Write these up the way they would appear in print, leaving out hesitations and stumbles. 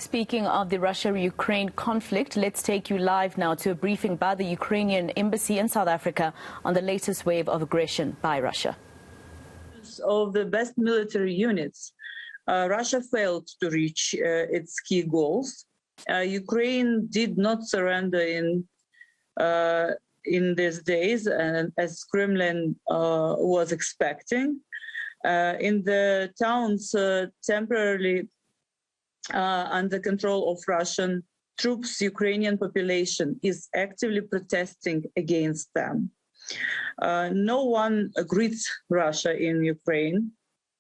Speaking of the Russia-Ukraine conflict, let's take you live now to a briefing by the Ukrainian embassy in South Africa on the latest wave of aggression by Russia. Of the best military units, Russia failed to reach its key goals. Ukraine did not surrender in these days, and as Kremlin was expecting. In the towns temporarily under control of Russian troops, Ukrainian population is actively protesting against them. No one greets Russia in Ukraine,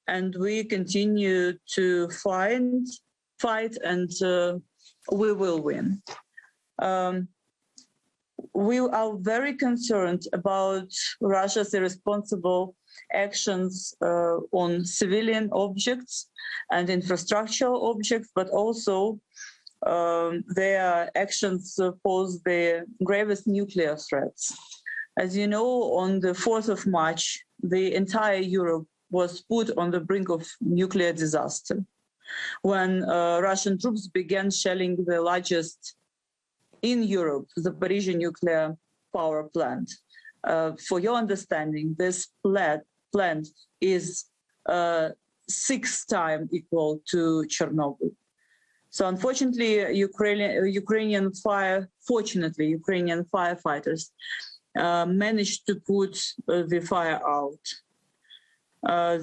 and we continue to fight, and we will win. We are very concerned about Russia's irresponsible actions on civilian objects and infrastructural objects, but also their actions pose the gravest nuclear threats. As you know, on the 4th of March, the entire Europe was put on the brink of nuclear disaster when Russian troops began shelling the largest in Europe, the Zaporizhzhia nuclear power plant. For your understanding, this plant is 6 times equal to Chernobyl. So unfortunately, Ukrainian firefighters managed to put the fire out.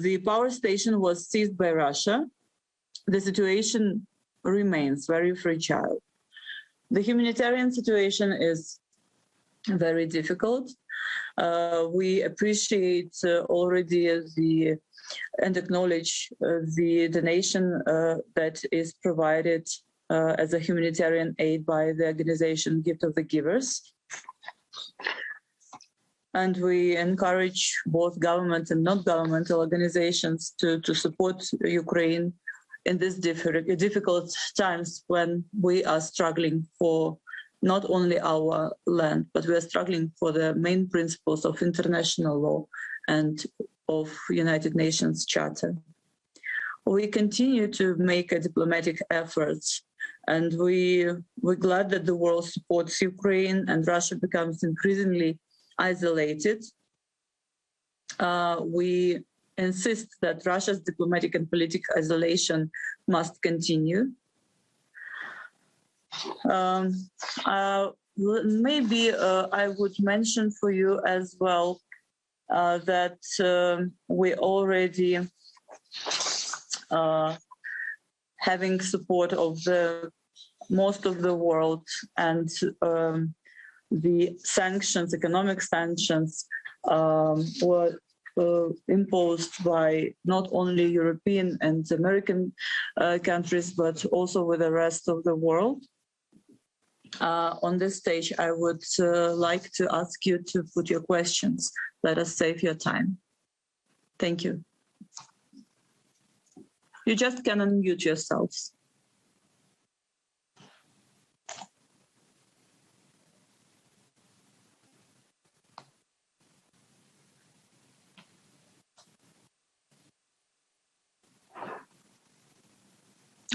The power station was seized by Russia. The situation remains very fragile. The humanitarian situation is very difficult. We appreciate already and acknowledge the donation that is provided as a humanitarian aid by the organization Gift of the Givers. And we encourage both government and non-governmental organizations to support Ukraine in these difficult times when we are struggling for not only our land, but we are struggling for the main principles of international law and of United Nations Charter. We continue to make diplomatic efforts, and we're glad that the world supports Ukraine and Russia becomes increasingly isolated. We insist that Russia's diplomatic and political isolation must continue. Maybe I would mention for you as well that we already having support of most of the world, and the sanctions, economic sanctions, were imposed by not only European and American countries, but also with the rest of the world. On this stage, I would like to ask you to put your questions. Let us save your time. Thank you. You just can unmute yourselves.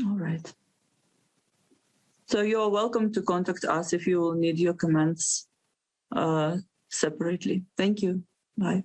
All right. So you're welcome to contact us if you will need your comments separately. Thank you. Bye.